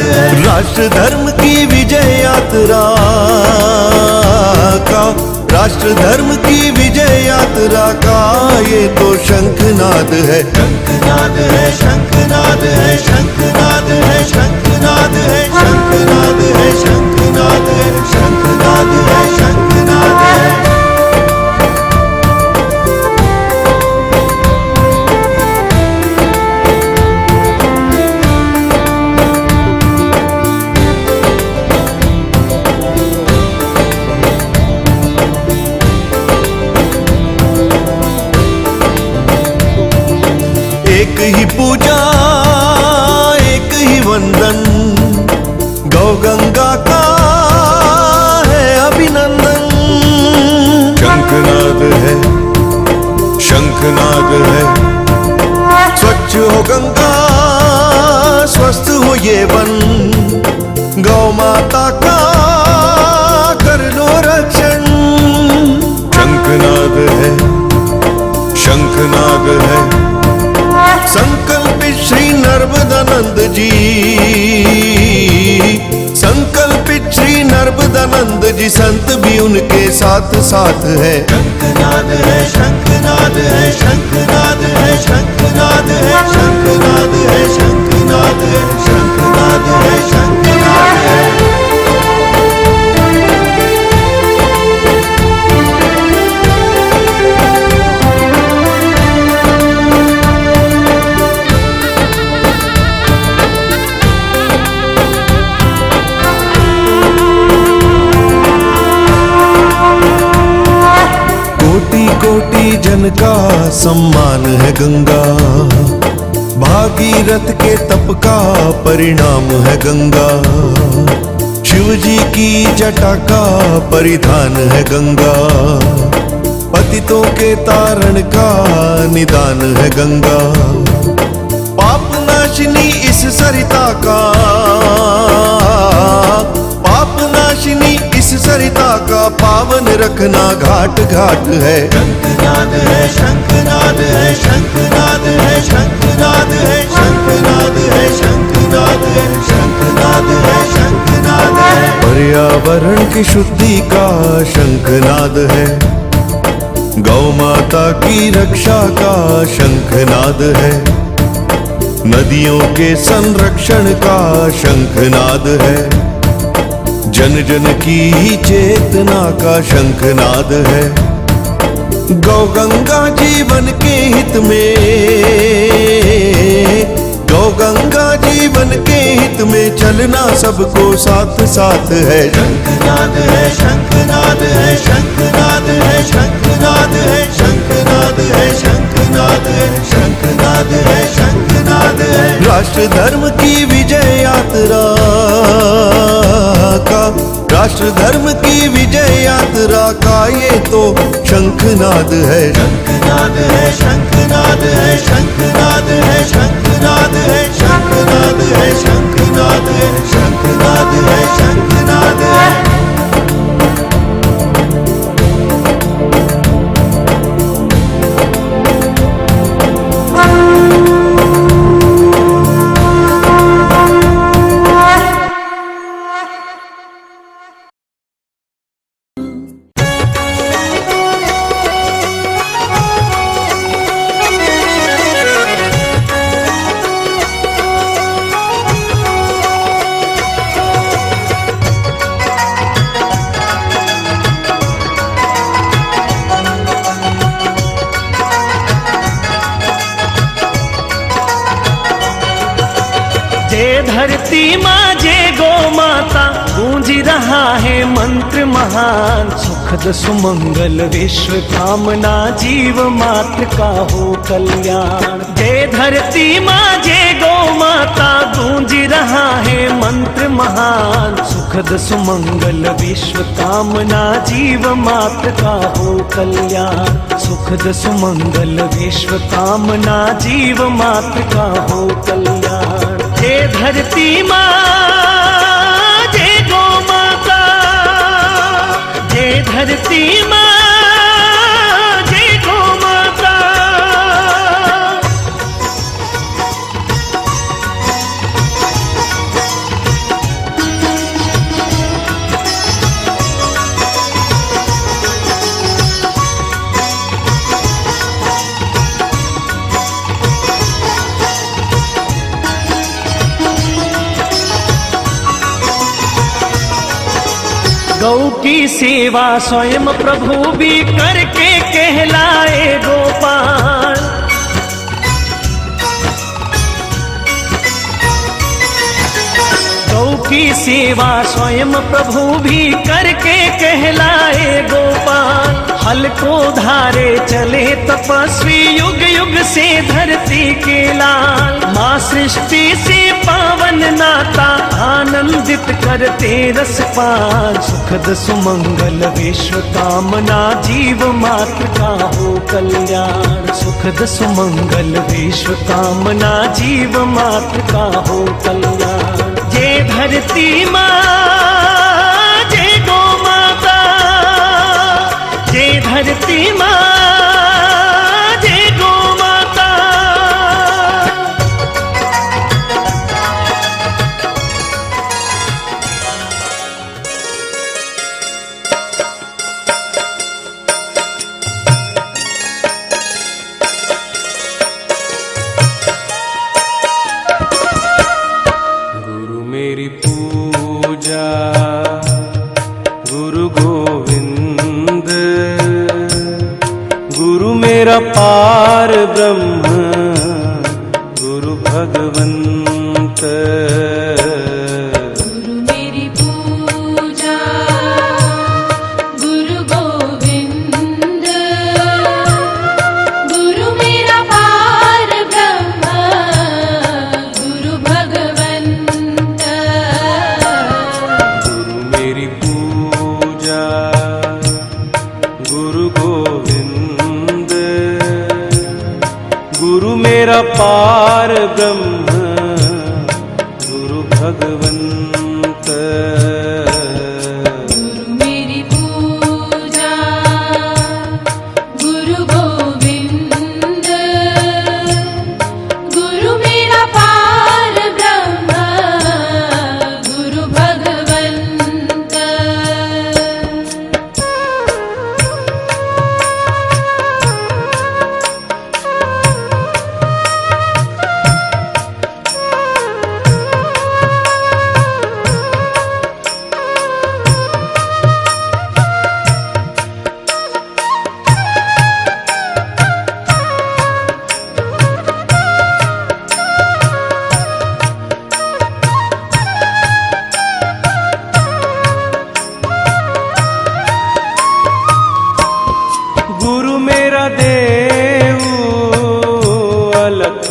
है। राष्ट्र धर्म की विजय यात्रा का, राष्ट्र धर्म की विजय यात्रा का ये तो शंखनाद है। शंखनाद है, शंखनाद है, शंखनाद है, शंखनाद है, शंखनाद है, शंखनाद है, शंखनाद है, शंखनाद है। एक ही पूजा, एक ही वंदन, गौ गंगा का है अभिनंदन। शंखनाद है, शंखनाद है, स्वच्छ हो गंगा, स्वस्थ हो ये वन, गौ माता का कर लो रक्षण। शंखनाद है, शंखनाद है, संकल्पित श्री नर्मदानंद जी, संकल्पित श्री नर्मदानंद जी, संत भी उनके साथ साथ है। शंखनाद है, शंखनाद है, शंखनाद है, शंखनाद है, शंखनाद है, शंखनाद है, शंखनाद है, शंखनाद है। कोटि जन का सम्मान है गंगा, भागीरथ के तप का परिणाम है गंगा। शिव जी की जटा का परिधान है गंगा, पतितों के तारण का निदान है गंगा। पाप नाशिनी इस सरिता का, पाप नाशिनी इस सरिता का पावन रखना घाट घाट है। शंखनाद है, शंखनाद है, शंखनाद है, शंखनाद है, शंखनाद है, शंखनाद है, शंखनाद है, शंखनाद है। पर्यावरण की शुद्धि का शंखनाद है, गौ माता की रक्षा का शंखनाद है, नदियों के संरक्षण का शंखनाद है, जन जन की चेतना का शंखनाद है। गौ गंगा जीवन के हित में, गौ गंगा जीवन के हित में चलना सबको साथ साथ है। शंखनाद है, शंखनाद है, शंखनाद है, शंखनाद है, शंखनाद है, शंखनाद है, शंखनाद है, शंखनाद है। राष्ट्र धर्म की विजय यात्रा का, राष्ट्र धर्म की विजय यात्रा का ये तो शंखनाद है। शंखनाद है, शंखनाद है, शंखनाद है, शंखनाद है, शंखनाद है, शंखनाद है, शंखनाद है, शंखनाद है। धरती माँ जय गौ माता, गूंज रहा है मंत्र महान। सुखद सुमंगल विश्व कामना, जीव मात्र का हो कल्याण। जय धरती माँ जय गौ माता, गूंज रहा है मंत्र महान। सुखद सुमंगल विश्व कामना, जीव मात्र का हो कल्याण। सुखद सुमंगल विश्व कामना, जीव मात्र का हो कल्याण। जय धरती माँ जय गौ माता, जय धरती माँ जय गौ माता। गौ की सेवा स्वयं प्रभु भी करके कहलाए गोपाल। गौ की सेवा स्वयं प्रभु भी करके कहलाए गोपाल। हल को धारे चले तपस्वी युग युग से धरती के लाल। माँ सृष्टि से पावन नाता आनंदित करते रसपान। सुखद सुमंगल विश्व कामना जीव मात्र का हो कल्याण। सुखद सुमंगल विश्व कामना जीव मात्र का हो कल्याण। जय धरती माँ जय गौ माता, जय धरती माँ जय गौ माता। गुरु मेरी पूजा गुरु गोविंद, गुरु मेरा पार ब्रह्म गुरु भगवंत। गुरु मेरी पूजा गुरु गोविंद, गुरु मेरा पार ब्रह्म गुरु भगवंत। गुरु मेरी पूजा गुरु गोविंद, गुरु मेरा पार ब्रह्म गुरु भगवंत। गुरु मेरी पूजा गुरु गोविंद, गुरु मेरा पार ब्रह्म गुरु भगवंत। गुरु मेरा देव अलख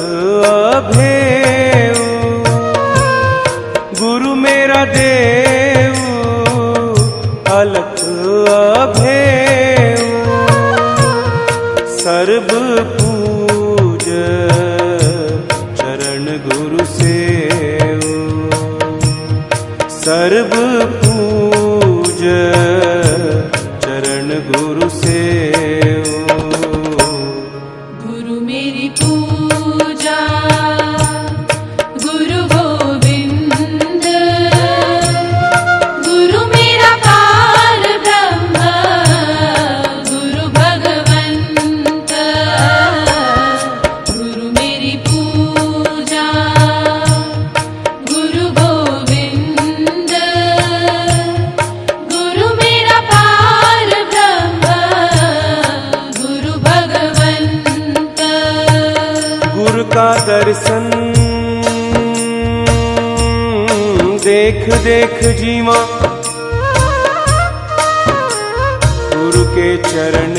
अभेव, गुरु मेरा देव अलख अभेव। सर्व पूज चरण गुरु सेव, सर्व पूज चरण गुरु सेव। गुरु मेरी पूजा गुरु गोविंद, गुरु मेरा पार ब्रह्म गुरु भगवंत। गुरु मेरी पूजा गुरु गोविंद, गुरु मेरा पार ब्रह्म गुरु भगवंत। गुरु का दर्शन देख देख जीवा, गुरु के चरण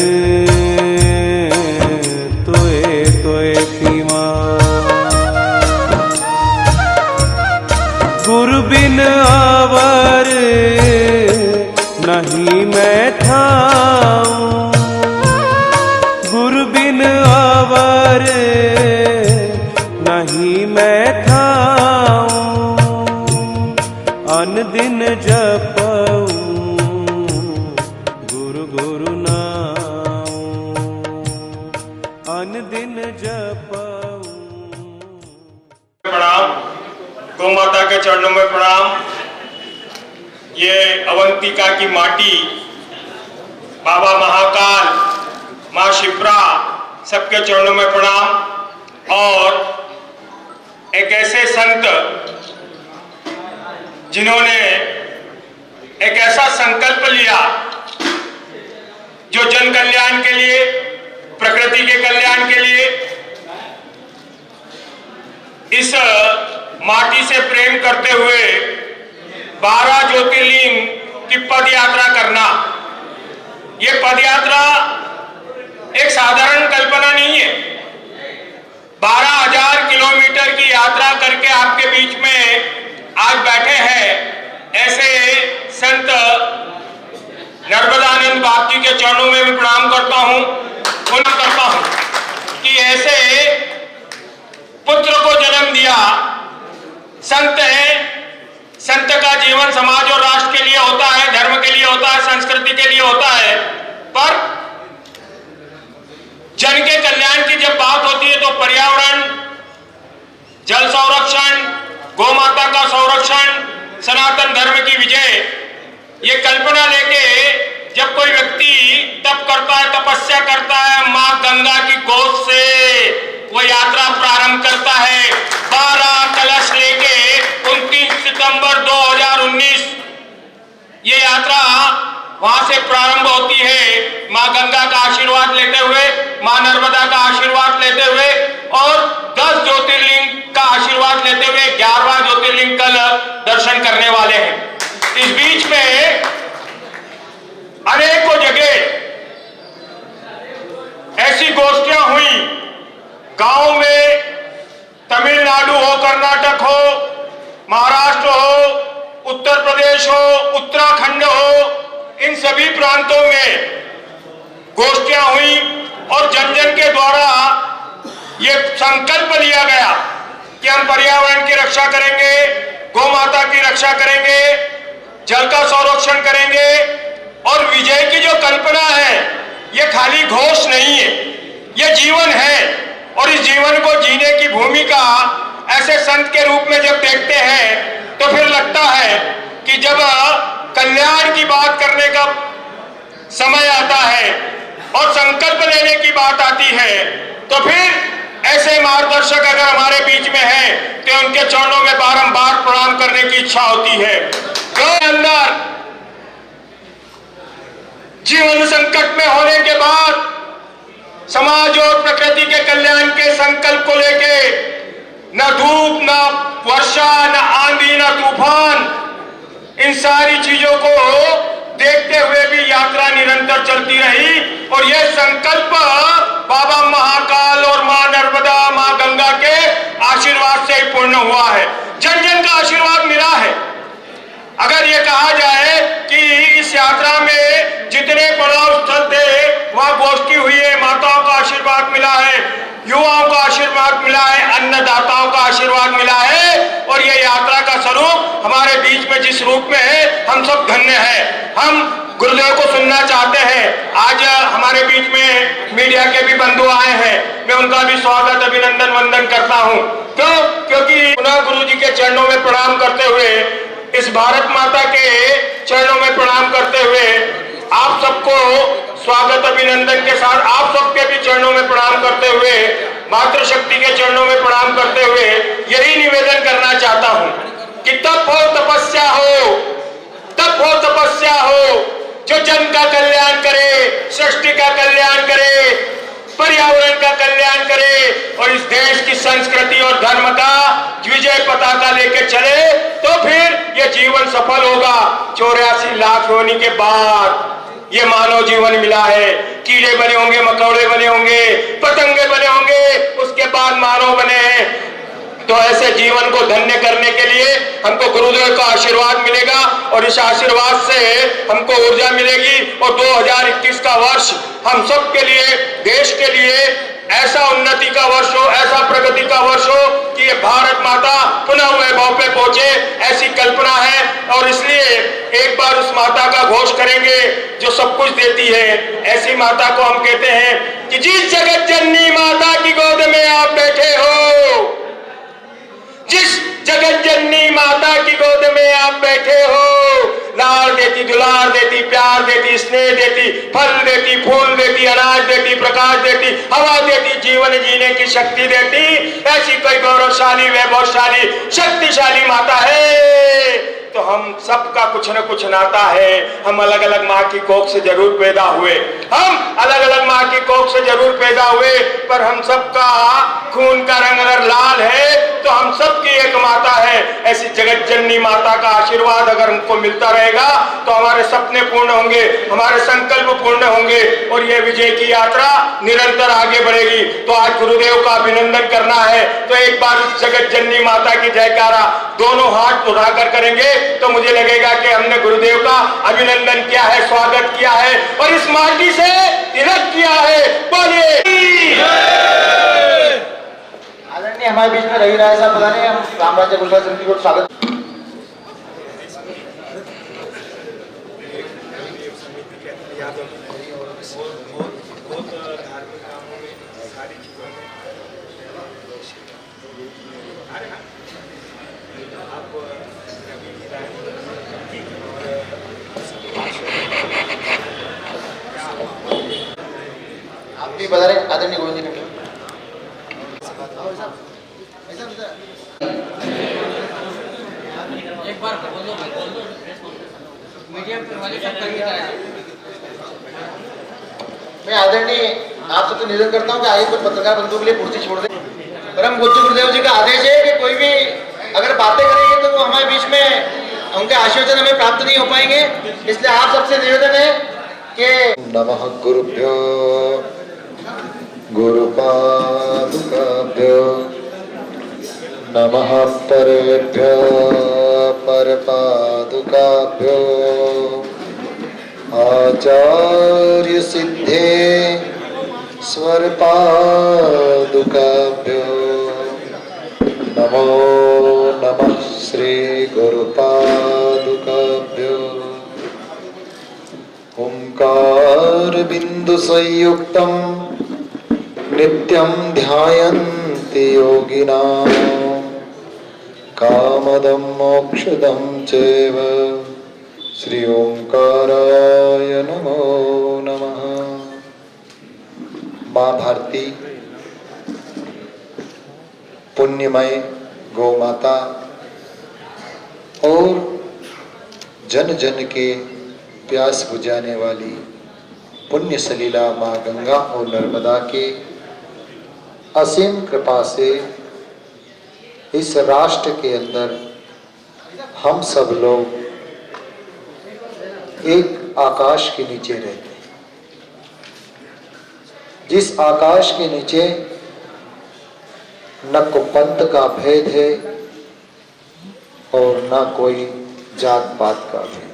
तोए तोए पीवा। गुरु बिन आवर नहीं मैं थाऊं, गुरु बिन आवर नहीं मैं थाऊं। अन दिन जपऊं गुरु गुरु नाम, अन दिन जपऊं। प्रणाम, गौ माता के चरणों में प्रणाम। ये अवंतिका की माटी, बाबा महाकाल, माँ शिप्रा, सबके चरणों में प्रणाम। और एक ऐसे संत जिन्होंने एक ऐसा संकल्प लिया जो जन कल्याण के लिए, प्रकृति के कल्याण के लिए, इस माटी से प्रेम करते हुए 12 ज्योतिर्लिंग की पद यात्रा करना। यह पद यात्रा एक साधारण कल्पना नहीं है। 12,000 किलोमीटर की यात्रा करके आपके बीच में आज बैठे हैं ऐसे संत नर्मदानंद बाप जी के चरणों में भी प्रणाम करता हूं, कि ऐसे पुत्र को जन्म दिया। संत है, संत का जीवन समाज और राष्ट्र के लिए होता है, धर्म के लिए होता है, संस्कृति के लिए होता है, पर जन के कल्याण की जब बात होती है तो पर्यावरण, जल संरक्षण, गौ माता का संरक्षण, सनातन धर्म की विजय, ये कल्पना लेके जब कोई व्यक्ति तप करता है, तपस्या करता है, मां गंगा की गोद से वो यात्रा प्रारंभ करता है। 12 कलश लेके 29 सितंबर 2019 ये यात्रा वहां से प्रारंभ होती है, मां गंगा का आशीर्वाद लेते हुए, मां नर्मदा का आशीर्वाद लेते हुए और 10 ज्योतिर्लिंग का आशीर्वाद लेते हुए 11वां ज्योतिर्लिंग कल दर्शन करने वाले हैं। इस बीच में अनेकों जगह ऐसी गोष्ठियां हुई, गांव में, तमिलनाडु हो, कर्नाटक हो, महाराष्ट्र हो, उत्तर प्रदेश हो, उत्तराखंड हो, इन सभी प्रांतों में गोष्ठियां हुई और जन जन के द्वारा यह संकल्प लिया गया कि हम पर्यावरण की रक्षा करेंगे, गौ माता की रक्षा करेंगे, जल का संरक्षण करेंगे। और विजय की जो कल्पना है यह खाली घोष नहीं है, यह जीवन है। और इस जीवन को जीने की भूमिका ऐसे संत के रूप में जब देखते हैं तो फिर लगता है कि जब कल्याण की बात करने का समय आता है और संकल्प लेने की बात आती है तो फिर ऐसे मार्गदर्शक अगर हमारे बीच में हैं तो उनके चरणों में बारंबार प्रणाम करने की इच्छा होती है। तो अंदर जीवन संकट में होने के बाद समाज और प्रकृति के कल्याण के संकल्प को लेके न धूप, न वर्षा, न आंधी, न तूफान, इन सारी चीजों को देखते हुए भी यात्रा निरंतर चलती रही और यह संकल्प बाबा महाकाल और मां नर्मदा, मां गंगा के आशीर्वाद से ही पूर्ण हुआ है। जन जन का आशीर्वाद मिला है। अगर यह कहा जाए कि इस यात्रा में जितने पड़ाव स्थल थे वहां गोष्ठी हुई है, माताओं का आशीर्वाद मिला है, युवाओं का आशीर्वाद मिला है, अन्नदाताओं का आशीर्वाद मिला है और यह यात्रा का स्वरूप हमारे बीच में जिस रूप में है हम सब धन्य हैं। हम गुरुदेव को सुनना चाहते हैं। आज हमारे बीच में मीडिया के भी बंधु आए हैं, मैं उनका भी स्वागत, अभिनंदन, वंदन करता हूं। क्यों? क्योंकि पुनः गुरु जी के चरणों में प्रणाम करते हुए, इस भारत माता के चरणों में प्रणाम करते हुए आप सबको स्वागत, अभिनंदन के साथ आप सबके भी चरणों में प्रणाम करते हुए, मातृशक्ति के चरणों में प्रणाम करते हुए यही निवेदन करना चाहता हूं कि तप हो तपस्या हो, तप हो तपस्या हो, जो जन का कल्याण करे, सृष्टि का कल्याण करे, पर्यावरण का कल्याण करे और इस देश की संस्कृति और धर्म का विजय पताका लेके चले तो फिर यह जीवन सफल होगा। 84 लाख होने के बाद ये मानव जीवन मिला है। कीड़े बने होंगे, मकौड़े बने होंगे, पतंगे बने होंगे, उसके बाद मानव बने हैं। तो ऐसे जीवन को धन्य करने के लिए हमको गुरुदेव का आशीर्वाद मिलेगा और इस आशीर्वाद से हमको ऊर्जा मिलेगी और 2021 का वर्ष हम सब के लिए, देश के लिए ऐसा उन्नति का वर्ष हो, ऐसा प्रगति का वर्ष हो कि ये भारत माता पुनः वैभव पे पहुंचे, ऐसी कल्पना है। और इसलिए एक बार उस माता का घोष करेंगे जो सब कुछ देती है। ऐसी माता को हम कहते हैं कि जिस जगत जननी माता की गोद में आप बैठे हो, जिस जगत जननी माता की गोद में आप बैठे हो, लाड़ देती, दुलार देती, प्यार देती, स्नेह देती, फल देती, फूल देती, अनाज देती, प्रकाश देती, हवा देती, जीवन जीने की शक्ति देती, ऐसी कोई गौरवशाली, वैभवशाली, शक्तिशाली माता है तो हम सबका कुछ न कुछ नाता है। हम अलग अलग माँ की कोख से जरूर पैदा हुए, हम अलग अलग माँ की कोख से जरूर पैदा हुए, पर हम सबका खून का रंग अगर लाल है तो हम सबकी एक माता है। ऐसी जगत जननी माता का आशीर्वाद अगर हमको मिलता रहेगा तो हमारे सपने पूर्ण होंगे, हमारे संकल्प पूर्ण होंगे और ये विजय की यात्रा निरंतर आगे बढ़ेगी। तो आज गुरुदेव का अभिनंदन करना है तो एक बार उस जगत जननी माता की जयकारा दोनों हाथ उठाकर करेंगे तो मुझे लगेगा कि हमने गुरुदेव का अभिनंदन किया है, स्वागत किया है और इस माटी से तिलक किया है। बोलिए आदरणीय हमारे बीच में रवि राय साहब बता रहे हैं, हम रामराज्य गुरुद्वारा समिति को स्वागत। आप भी बता रहे हैं आदरणीय गुरु जी ने एक बार बोल दो मीडियम वाले सब कर मैं आदरणीय आप सबसे निवेदन करता हूं कि आगे कुछ पत्रकार बंधुओं के लिए कुर्सी छोड़ दें। परम पूज्य गुरुदेव जी का आदेश है कि कोई भी अगर बातें करेंगे तो वो हमारे बीच में उनके आशीर्वाद हमें प्राप्त नहीं हो पाएंगे, इसलिए आप सबसे निवेदन है कि नमः गुरुभ्यो गुरुपादुकाभ्यो नमः परेभ्यो परपादुकाभ्यो आचार्य सिद्धे स्वरपादुकाभ्यो नमो नमः श्री गुरुपादुकाभ्यो ओंकार बिंदु संयुक्तम नित्यं ध्यायन्ति योगिनां कामदं मोक्षदं चैव श्री ओंकाराय नमो नमः। माँ भारती पुण्यमय गौ माता और जन जन के प्यास बुझाने वाली पुण्य सलीला माँ गंगा और नर्मदा के असीम कृपा से इस राष्ट्र के अंदर हम सब लोग एक आकाश के नीचे रहते हैं, जिस आकाश के नीचे न को पंथ का भेद है और न कोई जात पात का भेद।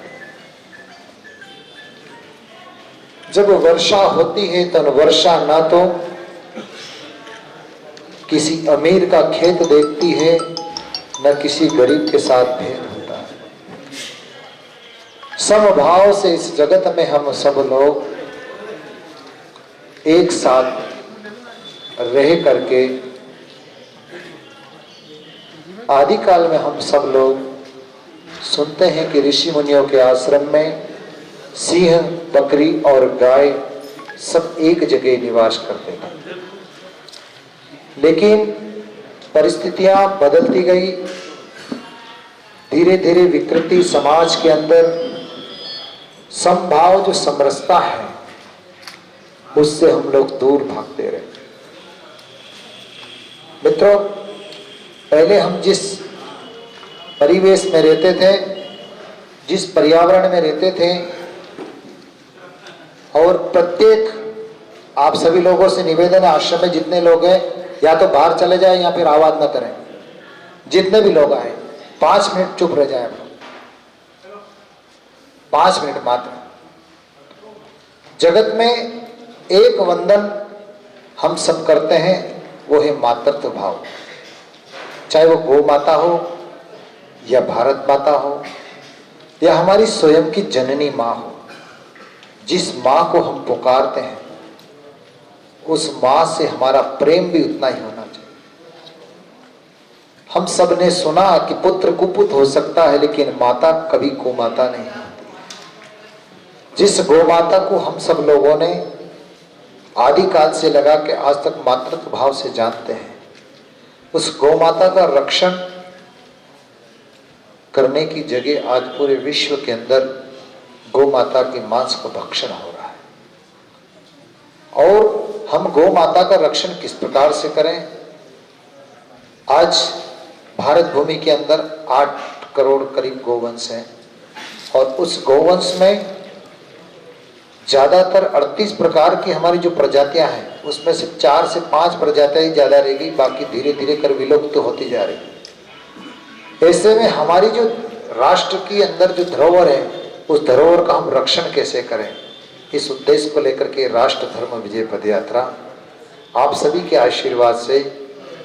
जब वर्षा होती है तो वर्षा ना तो किसी अमीर का खेत देखती है न किसी गरीब के साथ भेद होता है। समभाव से इस जगत में हम सब लोग एक साथ रह करके आदिकाल में हम सब लोग सुनते हैं कि ऋषि मुनियों के आश्रम में सिंह, बकरी और गाय सब एक जगह निवास करते थे, लेकिन परिस्थितियां बदलती गई। धीरे धीरे विकृति समाज के अंदर समभाव जो समरसता है उससे हम लोग दूर भागते रहे। मित्रों, पहले हम जिस परिवेश में रहते थे, जिस पर्यावरण में रहते थे, और प्रत्येक आप सभी लोगों से निवेदन है, आश्रम में जितने लोग हैं या तो बाहर चले जाए या फिर आवाज ना करें। जितने भी लोग आए 5 मिनट चुप रह जाए, 5 मिनट मात्र। जगत में एक वंदन हम सब करते हैं, वो है मातृत्व भाव। चाहे वो गौ माता हो या भारत माता हो या हमारी स्वयं की जननी माँ हो, जिस माँ को हम पुकारते हैं उस माँ से हमारा प्रेम भी उतना ही होना चाहिए। हम सब ने सुना कि पुत्र कुपुत हो सकता है, लेकिन माता कभी गोमाता नहीं होती। जिस गोमाता को हम सब लोगों ने आदिकाल से लगा के आज तक मातृत्व भाव से जानते हैं, उस गोमाता का रक्षण करने की जगह आज पूरे विश्व के अंदर गौ माता के मांस का भक्षण हो रहा है। और हम गौ माता का रक्षण किस प्रकार से करें? आज भारत भूमि के अंदर 8 करोड़ करीब गौवंश हैं और उस गौवंश में ज़्यादातर 38 प्रकार की हमारी जो प्रजातियां हैं उसमें से 4 से 5 प्रजातियां ही ज़्यादा रह गई, बाकी धीरे धीरे कर विलुप्त होती जा रही। ऐसे में हमारी जो राष्ट्र के अंदर जो धरोहर है उस धरोहर का हम रक्षण कैसे करें, इस उद्देश्य को लेकर के राष्ट्र धर्म विजय पद यात्रा आप सभी के आशीर्वाद से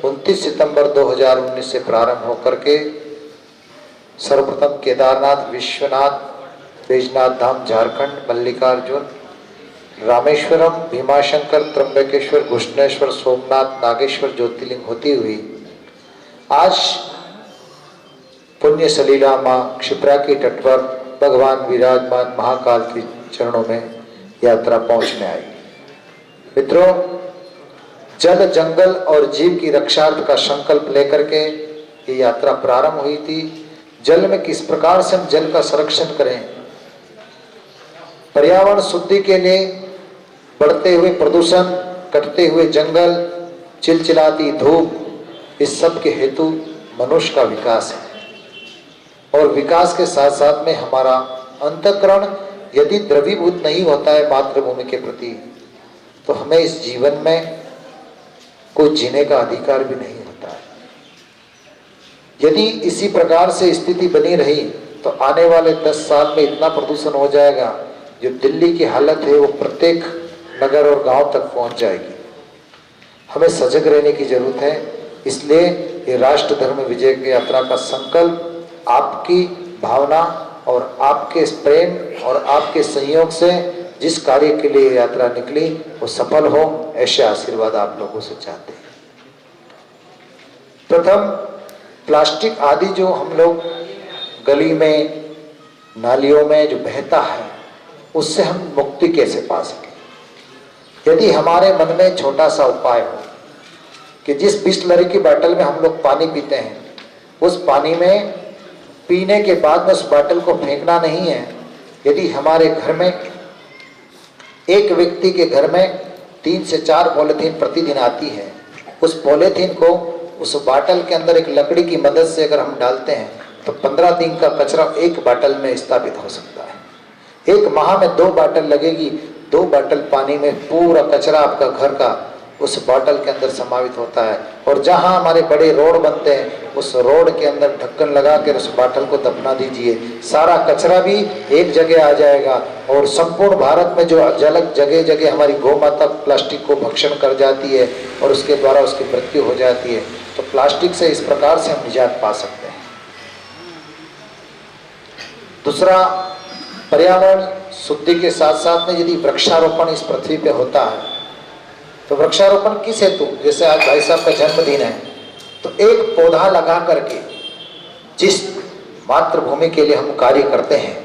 29 सितंबर 2019 से प्रारंभ होकर के सर्वप्रथम केदारनाथ, विश्वनाथ, बैजनाथ धाम झारखंड, मल्लिकार्जुन, रामेश्वरम, भीमाशंकर, त्र्यंबकेश्वर, घृष्णेश्वर, सोमनाथ, नागेश्वर ज्योतिर्लिंग होती हुई आज पुण्य सलीला मां क्षिप्रा के तट पर भगवान विराजमान महाकाल के चरणों में यात्रा पहुंचने आई। मित्रों, जल, जंगल और जीव की रक्षार्थ का संकल्प लेकर के ये यात्रा प्रारंभ हुई थी। जल में किस प्रकार से हम जल का संरक्षण करें, पर्यावरण शुद्धि के लिए बढ़ते हुए प्रदूषण, कटते हुए जंगल, चिलचिलाती धूप, इस सब के हेतु मनुष्य का विकास है। और विकास के साथ साथ में हमारा अंतःकरण यदि द्रवीभूत नहीं होता है मातृभूमि के प्रति, तो हमें इस जीवन में कोई जीने का अधिकार भी नहीं होता है। यदि इसी प्रकार से स्थिति बनी रही तो आने वाले 10 साल में इतना प्रदूषण हो जाएगा, जो दिल्ली की हालत है वो प्रत्येक नगर और गांव तक पहुंच जाएगी। हमें सजग रहने की जरूरत है। इसलिए ये राष्ट्र धर्म विजय की यात्रा का संकल्प आपकी भावना और आपके प्रेम और आपके संयोग से जिस कार्य के लिए यात्रा निकली वो सफल हो, ऐसे आशीर्वाद आप लोगों से चाहते हैं। प्रथम, प्लास्टिक आदि जो हम लोग गली में, नालियों में जो बहता है, उससे हम मुक्ति कैसे पा सकें? यदि हमारे मन में छोटा सा उपाय हो कि जिस बिस्लरी की बोतल में हम लोग पानी पीते हैं, उस पानी में पीने के बाद में उस बोतल को फेंकना नहीं है। यदि हमारे घर में एक व्यक्ति के घर में 3 से 4 पॉलीथीन प्रतिदिन आती है, उस पॉलीथीन को उस बोतल के अंदर एक लकड़ी की मदद से अगर हम डालते हैं तो 15 दिन का कचरा एक बोतल में स्थापित हो सकता है। एक माह में 2 बोतल लगेगी, 2 बोतल पानी में पूरा कचरा आपका घर का उस बोतल के अंदर समावित होता है। और जहां हमारे बड़े रोड बनते हैं, उस रोड के अंदर ढक्कन लगा कर उस बोतल को दफना दीजिए, सारा कचरा भी एक जगह आ जाएगा। और संपूर्ण भारत में जो जगह जगह हमारी गौ माता प्लास्टिक को भक्षण कर जाती है और उसके द्वारा उसकी मृत्यु हो जाती है, तो प्लास्टिक से इस प्रकार से हम निजात पा सकते हैं। दूसरा, पर्यावरण शुद्धि के साथ साथ में यदि वृक्षारोपण इस पृथ्वी पे होता है, तो वृक्षारोपण किस हेतु, जैसे आज भाई साहब का जन्मदिन है, तो एक पौधा लगा करके जिस मातृभूमि के लिए हम कार्य करते हैं,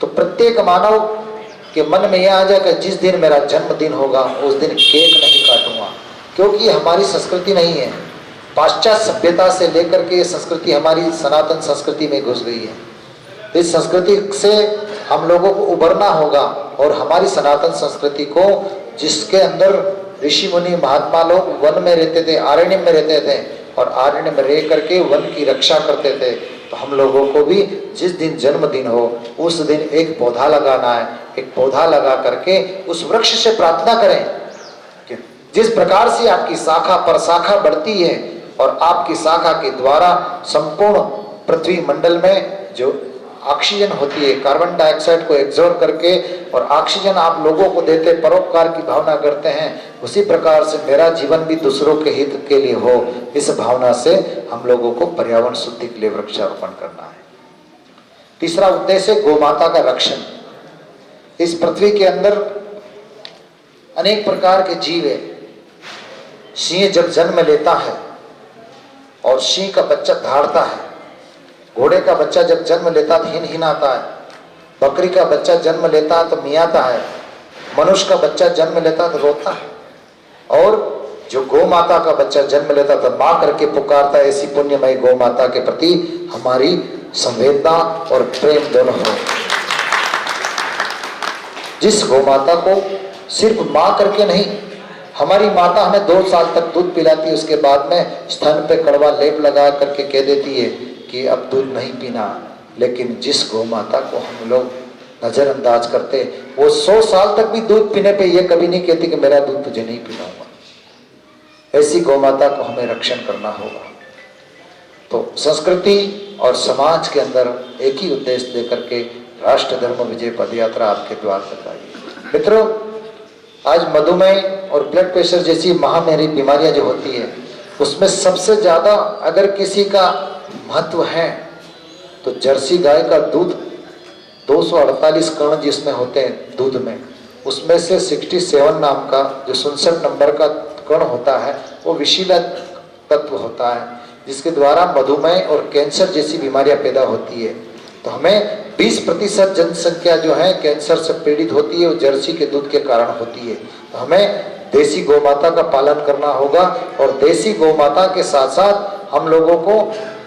तो प्रत्येक मानव के मन में यह आ जाएगा जिस दिन मेरा जन्मदिन होगा उस दिन केक नहीं काटूंगा, क्योंकि ये हमारी संस्कृति नहीं है। पाश्चात्य सभ्यता से लेकर के संस्कृति हमारी सनातन संस्कृति में घुस गई है। इस संस्कृति से हम लोगों को उभरना होगा और हमारी सनातन संस्कृति को, जिसके अंदर ऋषि मुनि महात्मा लोग वन में रहते थे, आरण्य में रहते थे और आरण्य में रह करके वन की रक्षा करते थे, तो हम लोगों को भी जिस दिन जन्मदिन हो उस दिन एक पौधा लगाना है। एक पौधा लगा करके उस वृक्ष से प्रार्थना करें कि जिस प्रकार से आपकी शाखा पर शाखा बढ़ती है और आपकी शाखा के द्वारा संपूर्ण पृथ्वी मंडल में जो ऑक्सीजन होती है, कार्बन डाइऑक्साइड को एब्जॉर्ब करके और ऑक्सीजन आप लोगों को देते, परोपकार की भावना करते हैं, उसी प्रकार से मेरा जीवन भी दूसरों के हित के लिए हो, इस भावना से हम लोगों को पर्यावरण शुद्धि के लिए वृक्षारोपण करना है। तीसरा उद्देश्य गौ माता का रक्षण। इस पृथ्वी के अंदर अनेक प्रकार के जीव है। सिंह जब जन्म लेता है और सिंह का बच्चा धाड़ता है, घोड़े का बच्चा जब जन्म लेता है तो हिनहिनाता है, बकरी का बच्चा जन्म लेता है तो मियाता है, मनुष्य का बच्चा जन्म लेता है तो रोता है। और जो गौ माता का बच्चा जन्म लेता था माँ करके पुकारता, ऐसी पुण्यमयी गौ माता के प्रति हमारी संवेदना और प्रेम दोनों हो। जिस गौ माता को सिर्फ माँ करके नहीं, हमारी माता हमें 2 साल तक दूध पिलाती है, उसके बाद में स्तन पे कड़वा लेप लगा करके कह देती है कि अब दूध नहीं पीना, लेकिन जिस गौ माता को हम लोग नजरअंदाज करते, वो 100 साल तक भी दूध पीने पे ये कभी नहीं कहती कि मेरा दूध तुझे नहीं पिलाऊंगा। ऐसी गौ माता को हमें रक्षण करना होगा। तो संस्कृति और समाज के अंदर एक ही उद्देश्य लेकर के राष्ट्र धर्म विजय पदयात्रा आपके द्वार तक आई। मित्रों, आज मधुमेह और ब्लड प्रेशर जैसी महामारी बीमारियां जो होती है, उसमें सबसे ज्यादा अगर किसी का महत्व है तो जर्सी गाय का दूध 248 कण जिसमें होते हैं दूध में, उसमें से 67 नाम का जो 67 नंबर का कण होता है वो विषैला तत्व होता है, जिसके द्वारा मधुमेह और कैंसर जैसी बीमारियां पैदा होती है। तो हमें 20% जनसंख्या जो है कैंसर से पीड़ित होती है, वो जर्सी के दूध के कारण होती है। तो हमें देसी गौ माता का पालन करना होगा, और देसी गौ माता के साथ साथ हम लोगों को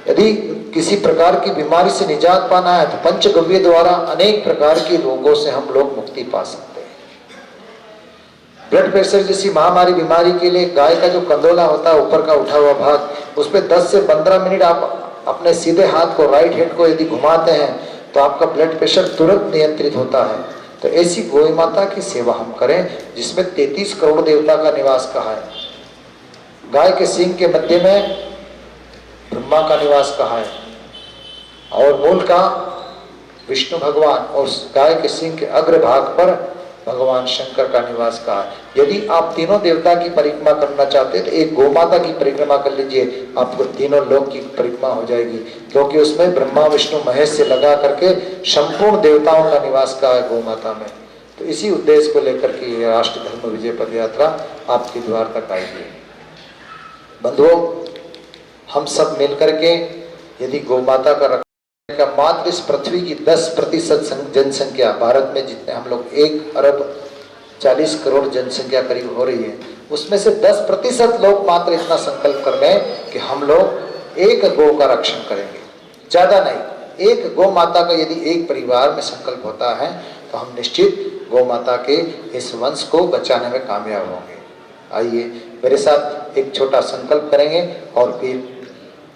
यदि किसी प्रकार की बीमारी से निजात पाना है तो पंचगव्य द्वारा अनेक प्रकार की रोगों से हम लोग मुक्ति पा सकते हैं। ब्लड प्रेशर जैसी महामारी बीमारी के लिए गाय का जो कंदोला होता है, ऊपर का उठा हुआ भाग, उस पर 10 से 15 मिनट आप अपने सीधे हाथ को, राइट हैंड को यदि घुमाते हैं तो आपका ब्लड प्रेशर तुरंत नियंत्रित होता है। तो ऐसी गौ माता की सेवा हम करें जिसमें 33 करोड़ देवता का निवास कहा है। गाय के सींग के मध्य में ब्रह्मा का निवास कहा है, और मूल का विष्णु भगवान, और गाय के सींग के अग्र भाग पर भगवान शंकर का निवास कहा है। यदि आप तीनों देवता की परिक्रमा करना चाहते हैं तो एक गौ माता की परिक्रमा कर लीजिए, आपको तीनों लोक की परिक्रमा हो जाएगी, क्योंकि उसमें ब्रह्मा विष्णु महेश से लगा करके संपूर्ण देवताओं का निवास कहा है गौ माता में। तो इसी उद्देश्य को लेकर के ये राष्ट्र धर्म विजय पद यात्रा आपके द्वार तक आएगी। बंधुओं, हम सब मिलकर के यदि गौ माता का का मात्र इस पृथ्वी की 10% जनसंख्या, भारत में जितने हम लोग 1 अरब 40 करोड़ जनसंख्या करीब हो रही है, उसमें से 10% लोग मात्र इतना संकल्प कर रहे हैं कि हम लोग एक गौ का रक्षण करेंगे, ज्यादा नहीं। एक गौ माता का यदि एक परिवार में संकल्प होता है तो हम निश्चित गौ माता के इस वंश को बचाने में कामयाब होंगे। आइए मेरे साथ एक छोटा संकल्प करेंगे और फिर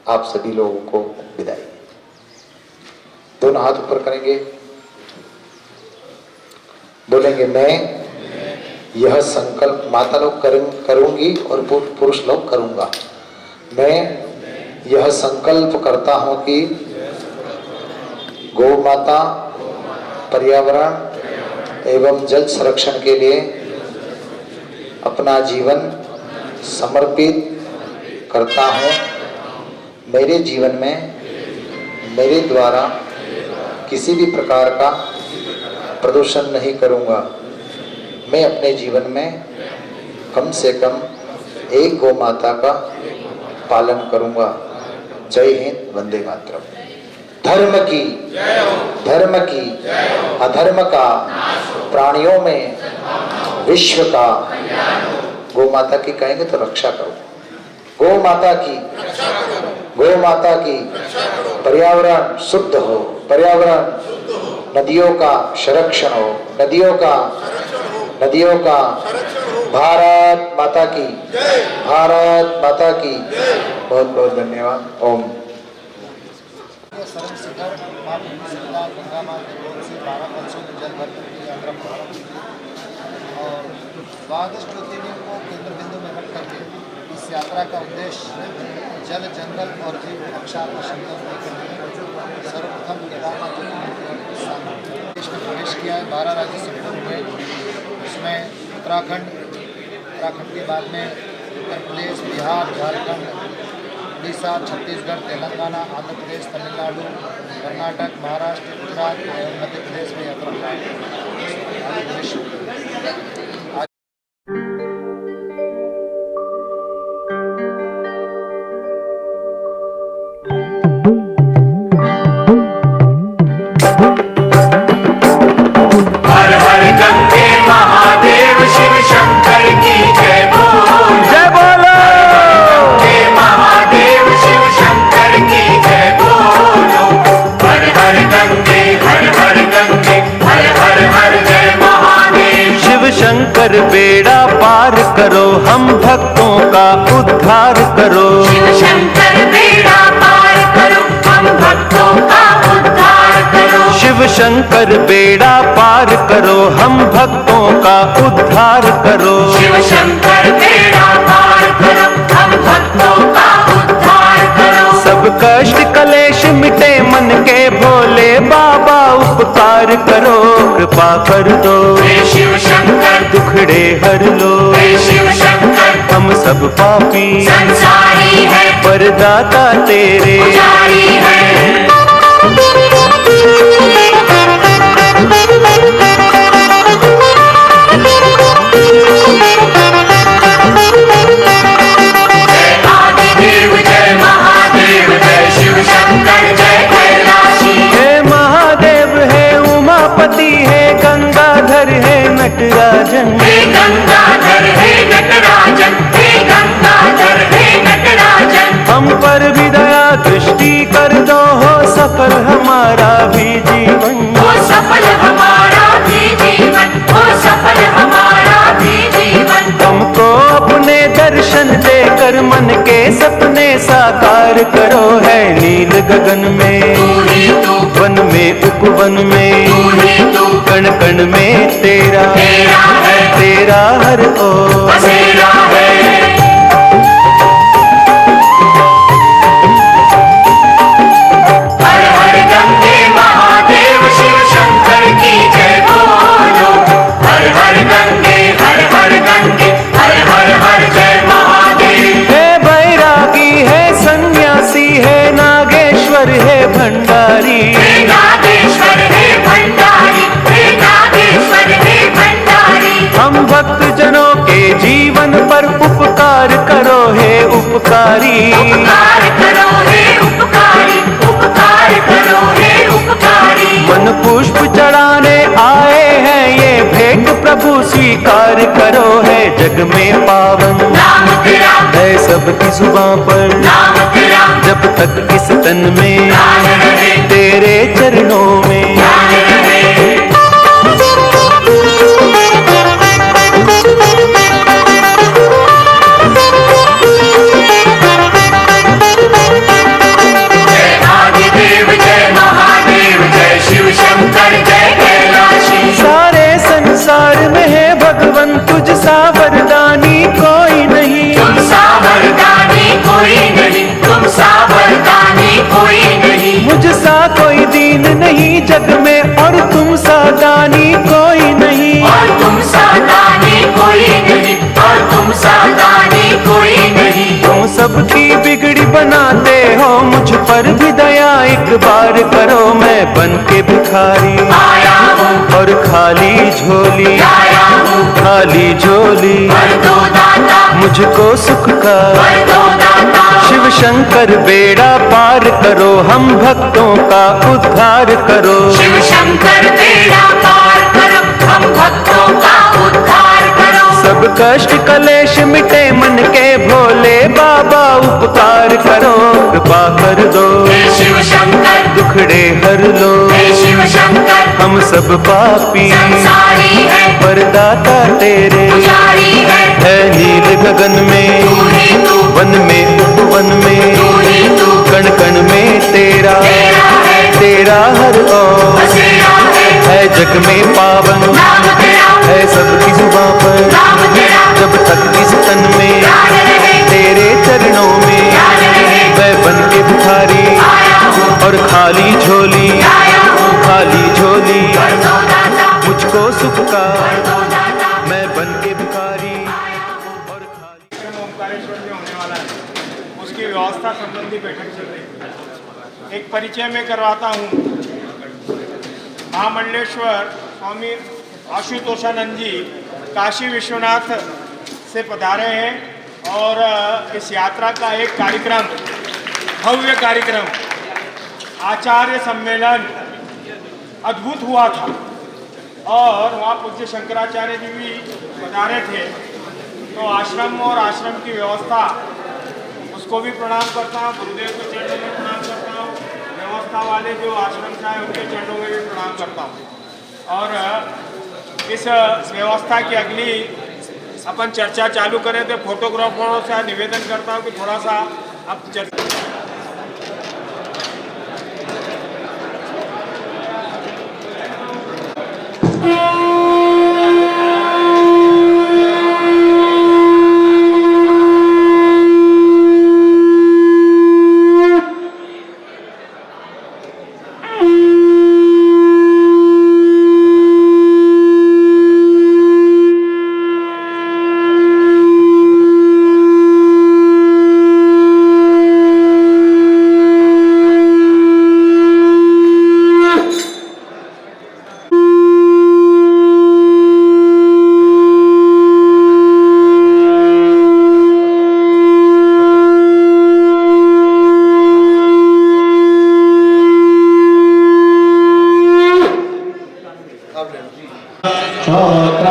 आप सभी लोगों को विदाई। दोनों हाथ ऊपर करेंगे, बोलेंगे मैं यह संकल्प, माता लोग करूंगी और पुरुष लोग करूंगा। मैं यह संकल्प करता हूं कि गौ माता, पर्यावरण एवं जल संरक्षण के लिए अपना जीवन समर्पित करता हूं। मेरे जीवन में मेरे द्वारा किसी भी प्रकार का प्रदूषण नहीं करूंगा। मैं अपने जीवन में कम से कम एक गौ माता का पालन करूंगा। जय हिंद, वंदे मातरम। धर्म की अधर्म का प्राणियों में विश्व का, गौ माता की कहेंगे तो रक्षा करो। गौ माता की पर्यावरण शुद्ध हो, पर्यावरण नदियों का संरक्षण हो, नदियों का भारत माता की, भारत माता की। बहुत बहुत धन्यवाद। ओम। गंगा माँ के गोद से 12 वर्षों में जल भर की यात्रा प्रारंभ हुई और 12 ज्योतिर्लिंग को केंद्र बिंदु में रख करके इस यात्रा का उद्देश्य जल, जंगल और जीव रक्षा का संकल्प लेकर सर्वप्रथम केदारनाथ देश में प्रवेश किया है। 12 राज्य संपन्न हुए, उसमें उत्तराखंड के बाद में उत्तर प्रदेश, बिहार, झारखंड, उड़ीसा, छत्तीसगढ़, तेलंगाना, आंध्र प्रदेश, तमिलनाडु, कर्नाटक, महाराष्ट्र, गुजरात एवं मध्य प्रदेश में यात्रा हर हर गंगे महादेव शिव शंकर की जय बोल, जय बोल। शंकर बेड़ा पार करो, हम भक्तों का उद्धार करो। शिव शंकर बेड़ा पार करो, हम भक्तों का उद्धार करो। शिव शंकर बेड़ा पार करो, हम भक्तों का उद्धार करो। शिव शंकर बेड़ा पार करो, हम भक्तों का उद्धार करो। सब कष्ट कलेश मिटे मन के, भोले बाबा उपकार करो। कृपा कर दो हे शिव शंकर, दुखड़े हर लो। हे शिव शंकर, हम सब पापी संसारी है, वरदाता तेरे। पुजारी है। नटराजन हे गंगाधर, हे नटराजन, हे गंगाधर, हे नटराजन। हम पर भी दया दृष्टि कर दो, हो सफल हमारा भी जीवन। हो सफल हमारा भी जीवन, हो सफल हमारा भी जीवन। हमको अपने दर्शन देकर मन के सपने साकार करो। है नील गगन में तू ही तू, वन में उपवन में तू ही तू, कण कण में तेरा तेरा है, तेरा हर ओर बसेरा है। हर हर गंगे महादेव शिव शंकर की जय बोलो। हर हर गंगे, हर हर गंगे, हर हर हर जय महादेव। है बैरागी है सन्यासी है नागेश्वर है भंडारी। हे नागेश्वर, हे भंडारी, हे नागेश्वर, हे भंडारी। हम भक्त जनों के जीवन पर उपकार करो, हे उपकारी। उपकार करो, हे उपकारी, उपकार करो, हे उपकारी। मन पुष्प चढ़ाने आए हैं, ये भेंट प्रभु स्वीकार करो। है जग में पावन नाम तेरा, है सबकी जुबां पर, नाम तेरा, जब तक इस तन में ध्यान रहे, तेरे चरणों में। ध्यान रहे। जय आदिदेव, जय महादेव, जय शिव शंकर, जय कैलाशी। सारे संसार में है भगवन तुझ सा वरदानी कोई नहीं। तुम सा वरदानी कोई नहीं, तुम सा वरदानी कोई नहीं। मुझ सा कोई दीन नहीं जग में, और तुम सा दानी कोई नहीं। और तुम सा दानी कोई नहीं, और तुम सा दानी कोई नहीं। तुम सबकी बिगड़ी बनाते हो, मुझ पर भी दया एक बार करो। मैं बन के भिखारी आया हूँ, और खाली झोली, आया हूँ, खाली झोली कर दो दाता, मुझको सुख का। कर दो दाता। शिव शंकर बेड़ा पार करो, हम भक्तों का उद्धार करो। शिव शंकर बेड़ा पार करो, हम भक्तों का उद्धार करो। सब कष्ट कलेश मिटे मन के, भोले बाबा उपकार करो। कृपा कर दो हे शिव शंकर, दुखड़े हर लो। हे शिव शंकर, हम सब पापी संसारी है, वरदाता तेरे। पुजारी है नील गगन में तू ही तू, वन में उपवन में तू ही तू, कण कण में तेरा तेरा है, तेरा हर ओर बसेरा है। जग में पावन नाम तेरा, है सबकी जुबां पर, नाम तेरा, जब तक इस तन में ध्यान रहे, तेरे चरणों में। ध्यान रहे। मैं बन के भिखारी आया हूँ, और खाली झोली, आया हूँ, खाली झोली कर दो दाता, मुझको सुख का। कर दो दाता। मैं बन के भिखारी और खाली। ओंकारेश्वर में होने वाला है, उसकी व्यवस्था संबंधी बैठक चल रही है। एक परिचय में करवाता हूँ। महामंडलेश्वर स्वामी आशुतोषानंद जी काशी विश्वनाथ से पधारे हैं और इस यात्रा का एक कार्यक्रम, भव्य कार्यक्रम, आचार्य सम्मेलन अद्भुत हुआ था और वहाँ पूज्य शंकराचार्य जी भी पधारे थे। तो आश्रम और आश्रम की व्यवस्था, उसको भी प्रणाम करता हूँ, गुरुदेव के चरणों में प्रणाम करता हूँ, व्यवस्था वाले जो आश्रम चाहे उनके चरणों में भी प्रणाम करता हूँ। और इस व्यवस्था की अगली अपन चर्चा चालू करें तो फोटोग्राफरों से निवेदन करता हूँ कि थोड़ा सा अब चर्चा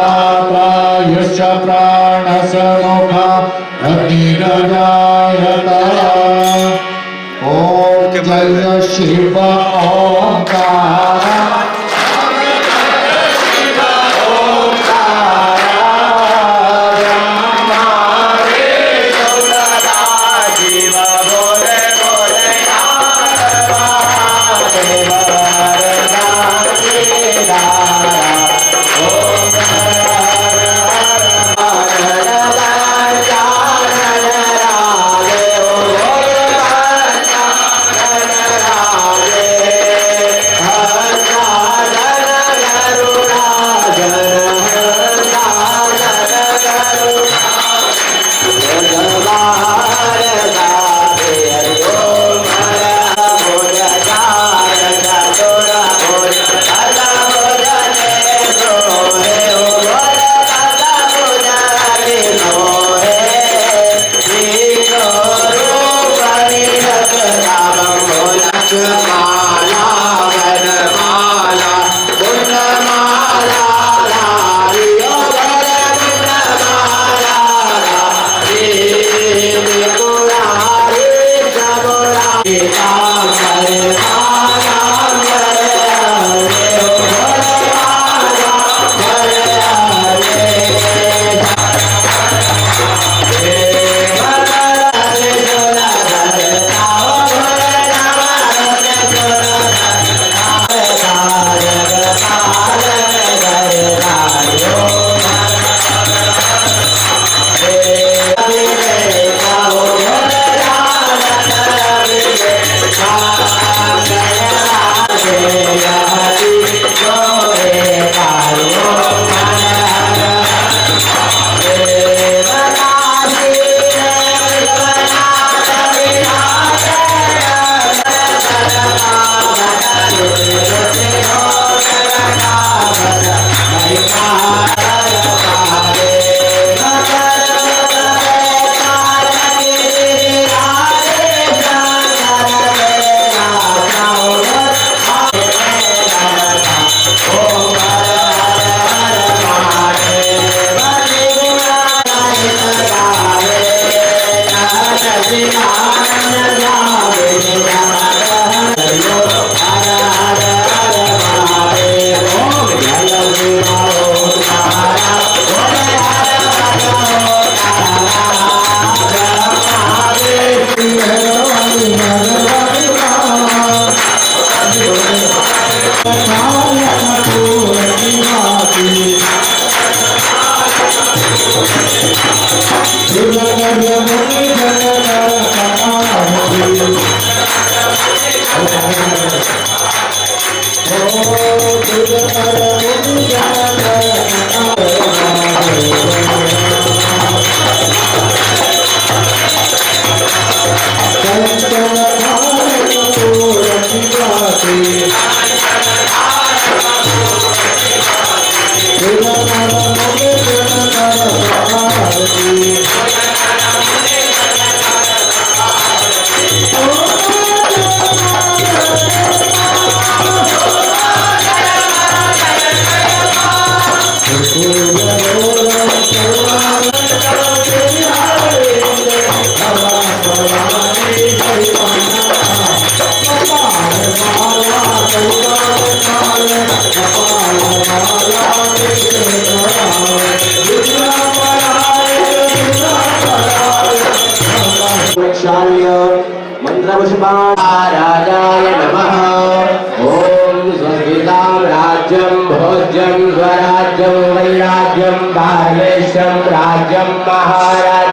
श्रोत्राप्रायुष प्राणसमुखा अग्निरजायता ॐ जय शिव ओंकार मंत्रपुष्पाराजाय नमः। ओम स्वस्तितां राज्यं भोज्यं स्वराज्यं वैराज्यं भाग्येशं राज्यं महाराज।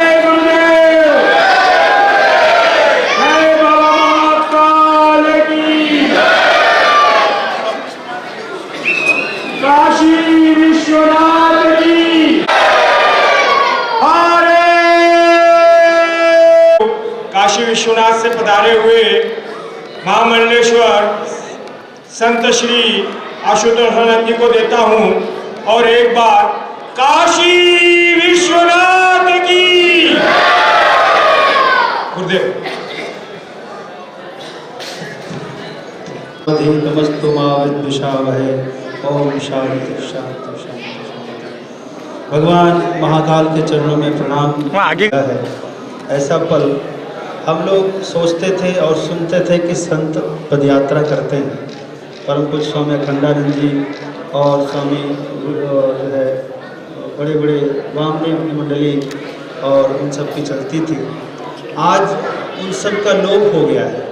काशी विश्वनाथ की काशी विश्वनाथ से पधारे हुए महामंडलेश्वर संत श्री आशुतोषानंद जी को देता हूं और एक बार काशी विश्वनाथ की गुरुदेव। नमस्तु मां विद्विषावहे। ओम शांति शांति शांति शांति। भगवान महाकाल के चरणों में प्रणाम आगे है। ऐसा पल हम लोग सोचते थे और सुनते थे कि संत पदयात्रा करते हैं। परम पूज्य स्वामी अखंडानंद जी और स्वामी जो है बड़े बड़े वामदेव की मंडली और उन सब की चलती थी। आज उन सब का लोप हो गया है।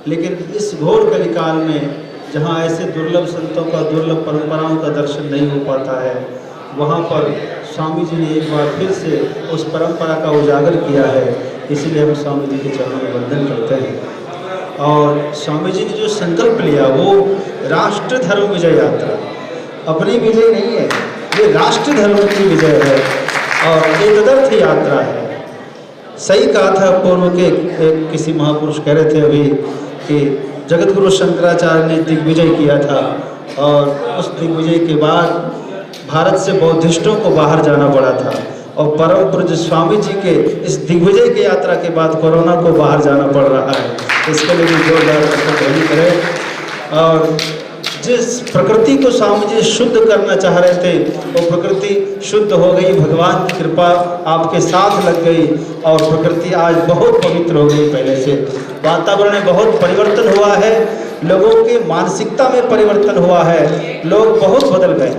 लेकिन इस घोर कलिकाल में जहाँ ऐसे दुर्लभ संतों का दुर्लभ परंपराओं का दर्शन नहीं हो पाता है, वहाँ पर स्वामी जी ने एक बार फिर से उस परंपरा का उजागर किया है। इसीलिए हम स्वामी जी के चरणों में वंदन करते हैं। और स्वामी जी ने जो संकल्प लिया वो राष्ट्र धर्म विजय यात्रा, अपनी विजय नहीं है, ये राष्ट्र धर्म की विजय है और ये तदर्थ यात्रा है। सही कहा था पूर्व के किसी महापुरुष कह रहे थे अभी कि जगत गुरु शंकराचार्य ने दिग्विजय किया था और उस दिग्विजय के बाद भारत से बौद्धिस्टों को बाहर जाना पड़ा था और परम पूज्य स्वामी जी के इस दिग्विजय की यात्रा के बाद कोरोना को बाहर जाना पड़ रहा है। इसके लिए भी जोरदार ध्वनि करें। और जिस प्रकृति को स्वामी जी शुद्ध करना चाह रहे थे वो प्रकृति शुद्ध हो गई। भगवान की कृपा आपके साथ लग गई और प्रकृति आज बहुत पवित्र हो गई। पहले से वातावरण में बहुत परिवर्तन हुआ है, लोगों की मानसिकता में परिवर्तन हुआ है, लोग बहुत बदल गए।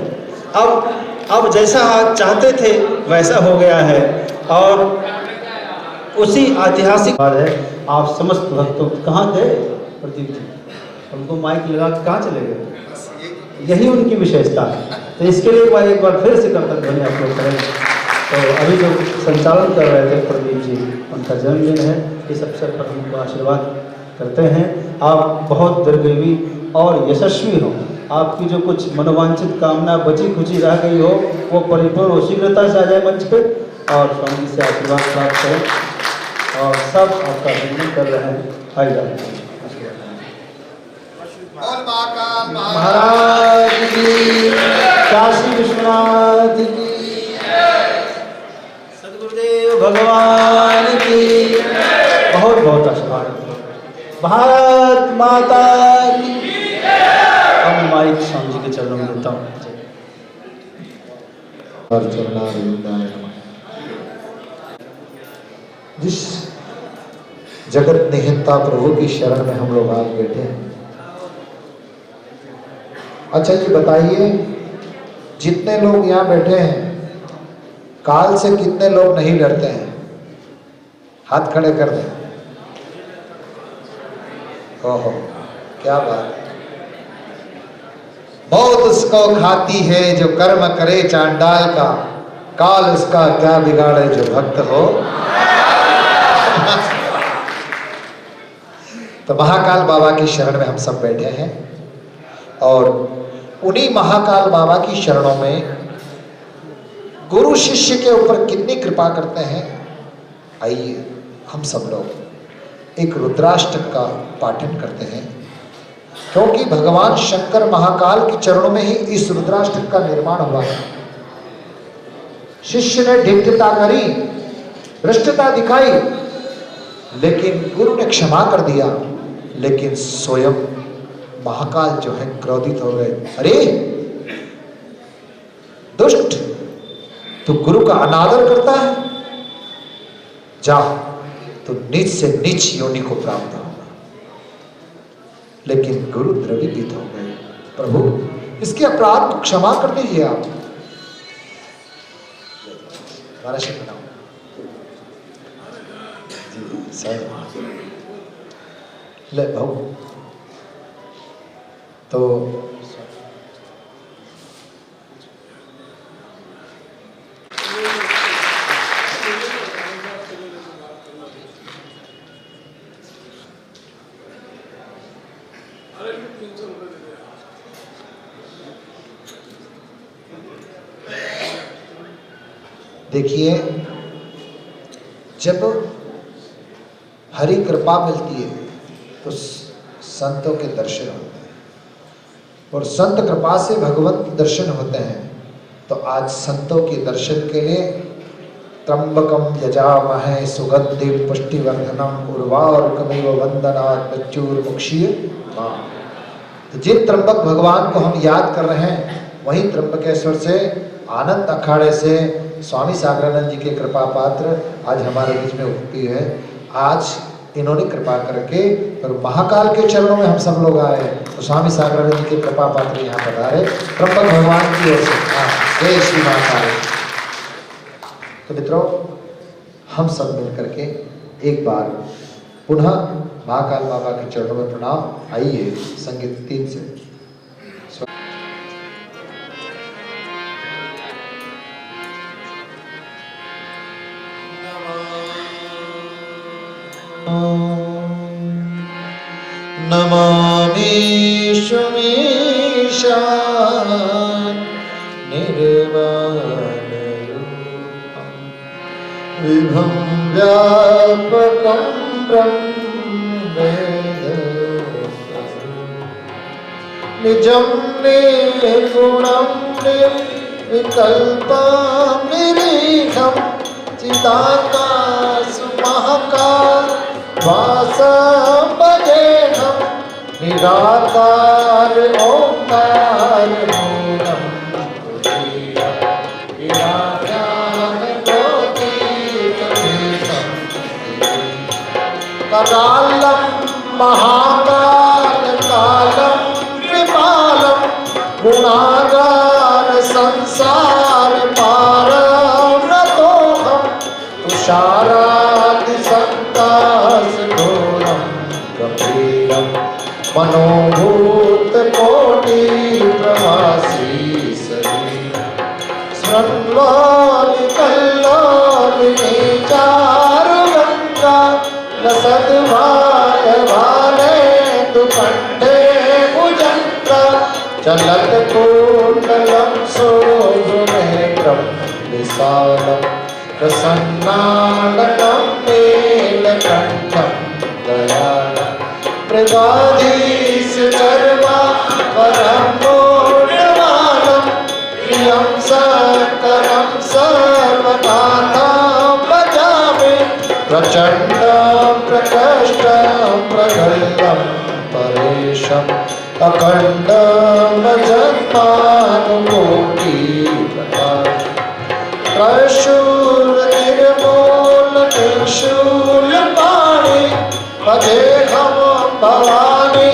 अब जैसा चाहते थे वैसा हो गया है और उसी ऐतिहासिक बात है। आप समस्त भक्तों कहाँ गए प्रदीप जी, उनको माइक लगा के कहाँ चले गए? यही उनकी विशेषता है। तो इसके लिए एक बार फिर से कर्तव्य ध्वनि आप लोग करें। तो अभी जो संचालन कर रहे थे प्रदीप जी, उनका जन्मदिन है। इस अवसर पर उनको आशीर्वाद करते हैं। आप बहुत दीर्घायु और यशस्वी हो। आपकी जो कुछ मनोवांछित कामना बची खुची रह गई हो वो परिपूर्ण हो, शीघ्रता से आ जाए मंच पे और स्वामी से आशीर्वाद प्राप्त करें। और सब आपका अभिनंदन कर रहे हैं। आइए महाराज की, काशी विश्वनाथ की, सदगुरुदेव भगवान की बहुत बहुत आशीर्वाद। भारत माता की। अब माइक स्वामी जी के चरणों में देता हूँ। जिस जगत निहिता प्रभु की शरण में हम लोग आज बैठे हैं। अच्छा जी बताइए, जितने लोग यहाँ बैठे हैं काल से कितने लोग नहीं डरते हैं? हाथ खड़े कर दें। ओहो क्या बात। बहुत उसको खाती है जो कर्म करे चांडाल का, काल उसका क्या बिगाड़े जो भक्त हो। तो महाकाल बाबा की शरण में हम सब बैठे हैं और उन्हीं महाकाल बाबा की शरणों में गुरु शिष्य के ऊपर कितनी कृपा करते हैं। आइए हम सब लोग एक रुद्राष्टक का पाठन करते हैं, क्योंकि भगवान शंकर महाकाल के चरणों में ही इस रुद्राष्टक का निर्माण हुआ है। शिष्य ने ढिठता करी, भ्रष्टता दिखाई, लेकिन गुरु ने क्षमा कर दिया। लेकिन स्वयं महाकाल जो है क्रोधित हो गए। अरे दुष्ट, तू गुरु का अनादर करता है, जा तो नीच से नीच योनि को प्राप्त होगा। लेकिन गुरु द्रवीभूत हो गए। प्रभु इसके अपराध को क्षमा कर दीजिए आप। हमारा शिव बनाओ जी सर। ले भाऊ तो देखिए, जब हरि कृपा मिलती है तो संतों के दर्शन होते हैं, और संत कृपा से भगवत दर्शन होते हैं। तो आज संतों के दर्शन के लिए त्र्यंबकम यजामहे सुगंधिं पुष्टिवर्धनम उर्वारुकमिव वंदनात् मृत्युर्मुक्षीय माम्। तो जिन त्र्यंबक भगवान को हम याद कर रहे हैं, वहीं त्र्यंबकेश्वर से आनंद अखाड़े से स्वामी सागरानंद जी के कृपा पात्र आज हमारे बीच में उपस्थित है। आज इन्होंने कृपा करके और महाकाल के चरणों में हम सब लोग आए, तो स्वामी सागरानंद जी के कृपा पात्र यहाँ पधारे त्र्यंबक भगवान की ओर से। जय श्री महाकाल। तो मित्रों, हम सब मिल करके एक बार पुनः महाकाल बाबा के चरणों में प्रणाम। आइए संगीत 3 से। नमामि शुमीशान निर्वाणरूपं विभं व्यापकं ब्रह्मवेदं निजं निर्गुणं निर्विकल्पं निरीहं चिदाकाशमहाकाशवासं भजेऽहं निराकार ओंकार मूलं करालं महाकाल कालं कृपालं गुणागार संसार पारं नतोऽहं तुषारादि संकाशघोरं गम्भीरं मनोभूत कोटि प्रवासी शरीरं स्मृण्वामि कल्लोलिनी चारुगङ्गा लसद्भाले दुकण्ठे भुजङ्गा चलत कुण्डलं शोभनेत्रं विशालं प्रसन्नाननं नीलकण्ठं दयालं मृगाधीश कर्मा परं पूर्णमालं प्रियं सकरं सर्वनाथं भजामि प्रचण्डं प्रकष्टं प्रगल्भं परेशम् अखण्डं जन्मानुकोटिप्रकाशं त्रिशूलनिर्मूलपाणि पदेहं भवानि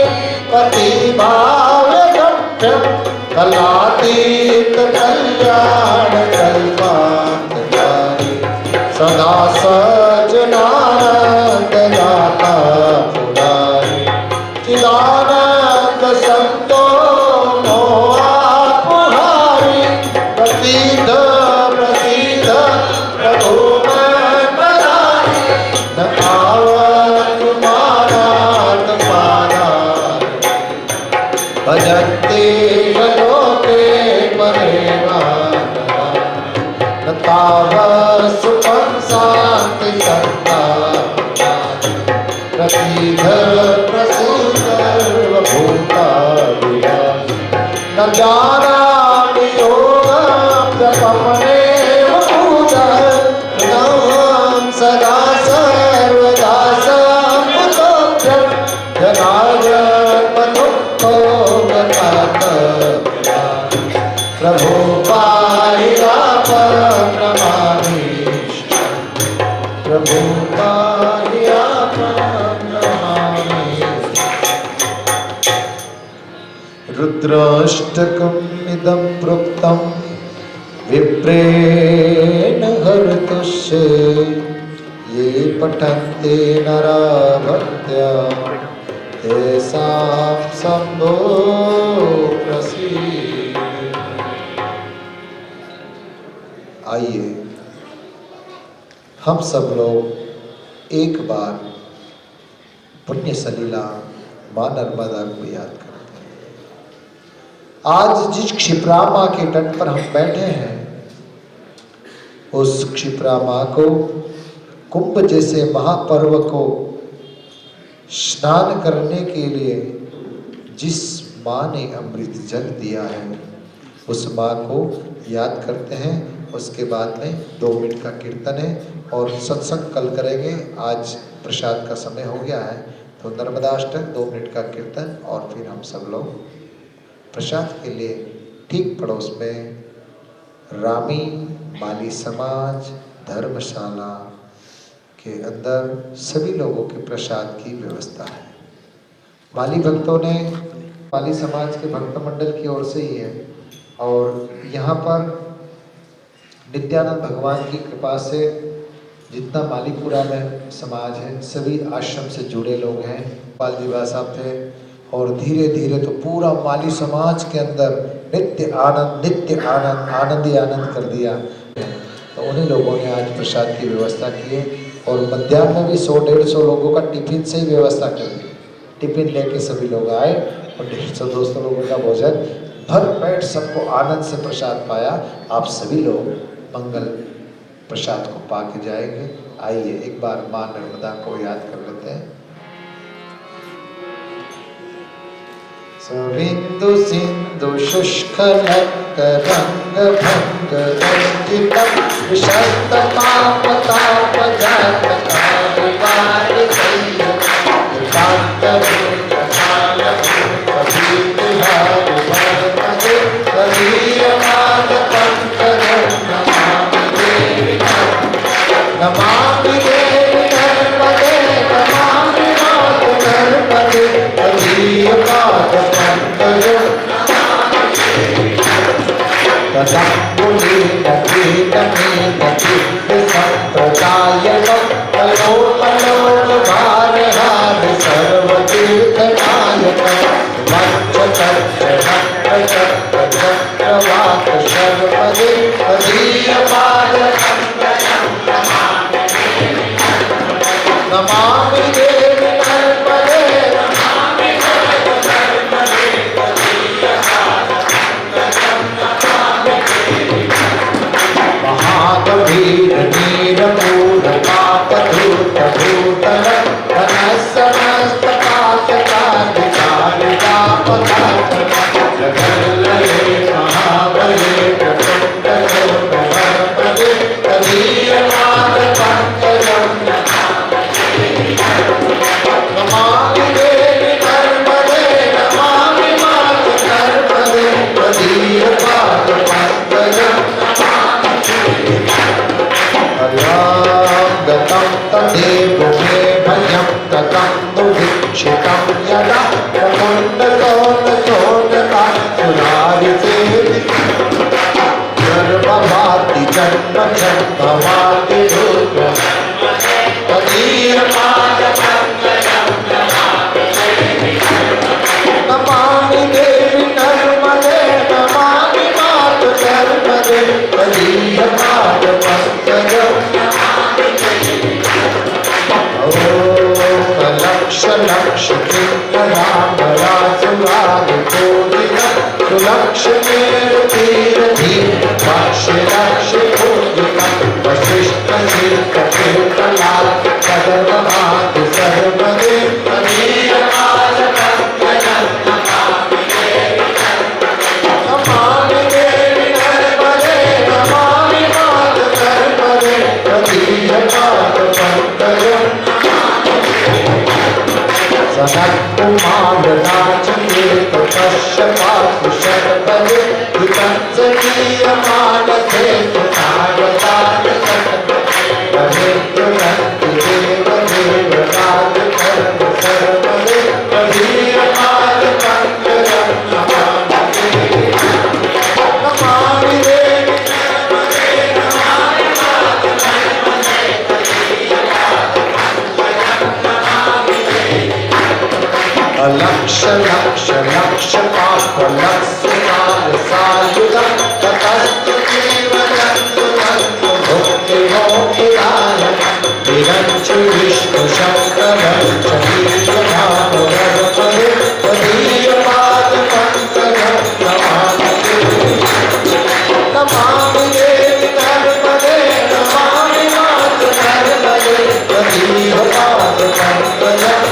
पतिभावगम्यं कलातीत कल्याणकल्पान्तकारी सदा सज्जनानन्ददाता पुरारी चिदानन्द संतो मोहापहारी प्रसीद प्रसीद प्रभु मैं पधारी न आवत मानात पाना भजन्ते लोके परेवाना न तावत् सुखं शान्ति सत्ता प्रसीद न जानामि योगं जपमनेव पूजनं सदा सर्वदा सम्मुखं जनार्दनमनुत्तमनाथ प्रभो पाहि आपं नमामि प्रभो पाहि आपं नमामि रुद्र रुद्राष्टकम् इदं प्रोक्तं विप्रेण हरतुष्ये ये पठन्ते नरा भक्त्या तेषां शम्भो प्रसीद। आइए हम सब लोग एक बार पुण्य सलीला मां नर्मदा को याद करते हैं। आज जिस क्षिप्रा माँ के तट पर हम बैठे हैं, उस क्षिप्रा माँ को कुंभ जैसे महापर्व को स्नान करने के लिए जिस माँ ने अमृत जल दिया है, उस माँ को याद करते हैं। उसके बाद में 2 मिनट का कीर्तन है और सत्संग कल करेंगे। आज प्रसाद का समय हो गया है, तो नर्मदाष्टक 2 मिनट का कीर्तन और फिर हम सब लोग प्रसाद के लिए ठीक पड़ोस में रामी माली समाज धर्मशाला के अंदर सभी लोगों के प्रसाद की व्यवस्था है। माली भक्तों ने माली समाज के भक्त मंडल की ओर से ही है और यहाँ पर नित्यानंद भगवान की कृपा से जितना मालीपुरा में समाज है, सभी आश्रम से जुड़े लोग हैं। पाल जी साहब थे और धीरे धीरे तो पूरा माली समाज के अंदर नित्य आनंद आनंद ही आनंद कर दिया। तो उन्हीं लोगों ने आज प्रसाद की व्यवस्था की है और मध्याह्न में भी 100-150 लोगों का टिफिन से ही व्यवस्था कर दी। टिफिन लेके सभी लोग आए और 150-200 लोगों का भोजन भर पेट सबको आनंद से प्रसाद पाया। आप सभी लोग मंगल प्रसाद को पा के जाएंगे। आइए एक बार मां नर्मदा को याद कर लेते हैं। सविंदु सिंधु शुष्क रंग भंग रंजितम विशक्त पाप ताप जात काल कांत काल कभी तुहार भरमदे कबीर माद पंकज नमामि देवी नर्मदे नमामि मातु नर्मदे कबीर पाद पंकज तदम्बुली नदी नमी नदी संप्रदायक कलोकलोक भार हार सर्वतीर्थ नायक वंच चक्र चक्रवाक सर्वदे कबीर पाद नमामि देवी नर्मदे नमामि मातु नर्मदे महागभीर नीर मूल पाप धूत भूतल धन समस्त पाप काल ताप जगल्लये महाबले प्रचंड भरपदे कबीर माद पंकजम नमामि देवी नर्मदे नमामि मातु नर्मदे कबीर पाद पंकजम गतं तदेव मे भयं ततं दुवीक्षितं यदा प्रकुण्डकोनचोदका सुरारिते गर्भवाति जन्म जन्मवाति रुद्र कबीर पाद पंकजं नमामि देवी नर्मदे नमामि मातु नर्मदे कबीर पाद पंकजं लक्ष लक्ष राम राजुराग कोदिन सुलक्ष मेरु तीर धीर लक्ष लक्ष कोदिन वशिष्ठ तीर्थ तीर्थलाल कदमहात सर्वदे कबीर पाद पंकजं नमामि देवी नर्मदे नमामि मातु नर्मदे कबीर पाद पंकजं सनत्कुमार नाचकेत कश्यपाकु शतपदे विकंसनीयमानसे नारदाय सतपदे देव देव सायुधं ततस्तु जीवनन्तु भुक्तिमोक्षदायकं विरञ्चु विष्णुशङ्करं च वीर्यभानुरपदे त्वदीयपादपङ्कजं नमामि देवि नर्मदे नमामि मातु नर्मदे त्वदीयपादपङ्कजं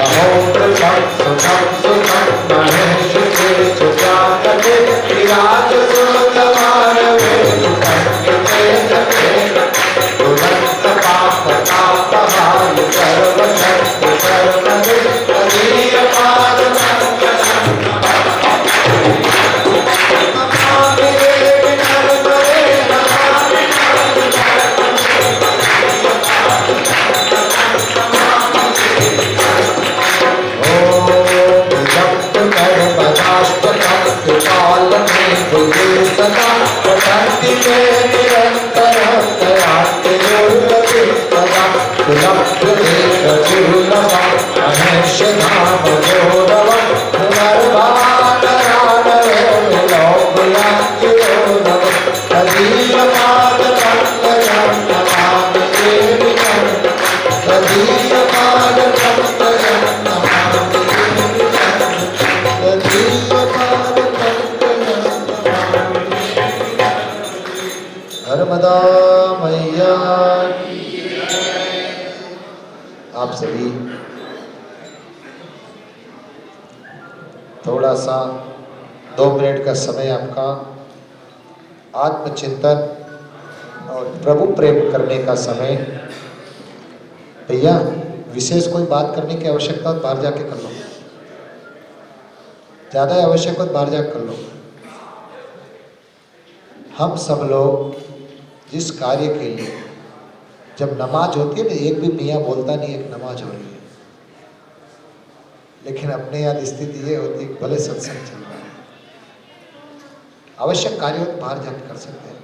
अहो कृतं सुखं सुखं महेशुते सुजातते विराजसुतमानवे संकिते जते दुरन्तपापतापहारि सर्वशक्ति सर्वदे तदीयपादपङ्कजं नमामि देवि नर्मदे नमामि मातु सदा पठन्ति मे निरन्तरं तयान्ति दुर्गति सदा सुलभ्यदेकदुर्लभं महेशधाम गौरवं पुनर्भानरानवे विलोकयान्ति गौरवं तदीयपादपङ्कजं नमामि देवि तदीयपादपङ्कजं नमामि देवि नर्मदा मैया। आप सभी थोड़ा सा 2 मिनट का समय आपका आत्मचिंतन और प्रभु प्रेम करने का समय। भैया विशेष कोई बात करने की आवश्यकता हो बाहर जाके कर लो, ज़्यादा आवश्यक हो बाहर जाकर कर लो। हम सब लोग जिस कार्य के लिए जब नमाज होती है ना, एक भी मियाँ बोलता नहीं एक नमाज हो रही है, लेकिन अपने यहाँ स्थिति ये होती है भले सत्संग चल रहा है, आवश्यक कार्य हो तो बाहर जाकर कर सकते हैं।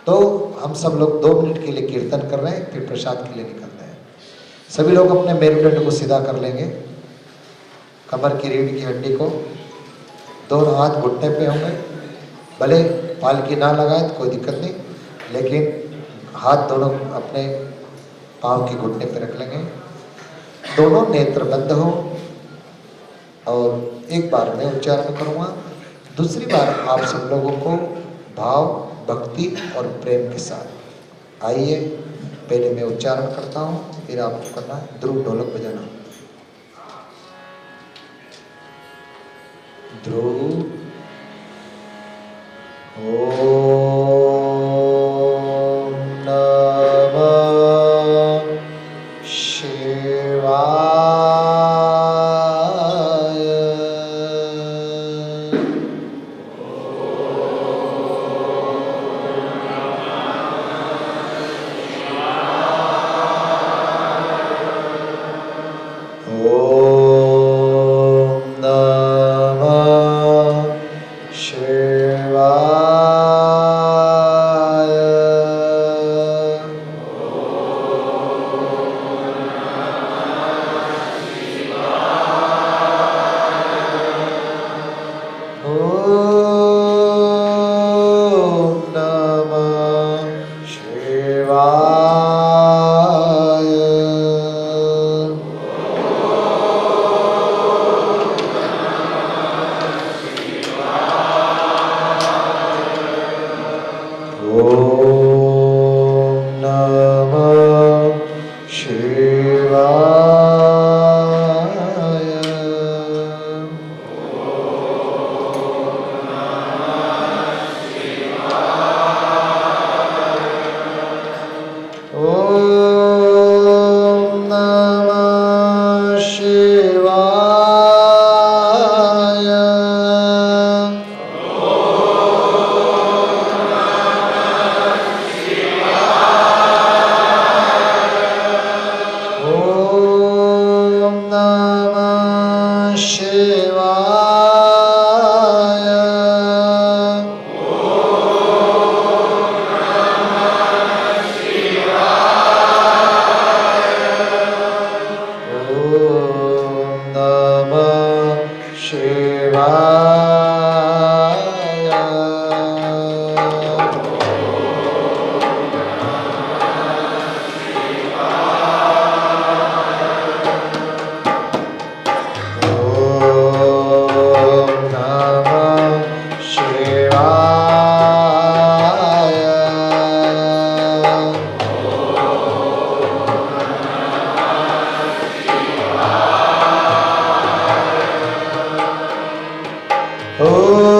तो हम सब लोग 2 मिनट के लिए कीर्तन कर रहे हैं, फिर प्रसाद के लिए निकलते हैं। सभी लोग अपने मेरुदंड को सीधा कर लेंगे, कमर की रीढ़ की हड्डी को, दोनों हाथ घुटने पे होंगे, भले पालकी ना लगाए तो कोई दिक्कत नहीं, लेकिन हाथ दोनों अपने पांव के घुटने पे रख लेंगे, दोनों नेत्र बंद हो और एक बार मैं उच्चारण करूँगा, दूसरी बार आप सब लोगों को भाव भक्ति और प्रेम के साथ। आइए पहले मैं उच्चारण करता हूँ, फिर आपको करना है ध्रुव ढोलक बजाना। ध्रुव ओम नमः शिवाय। ओम नमः शिवाय। Oh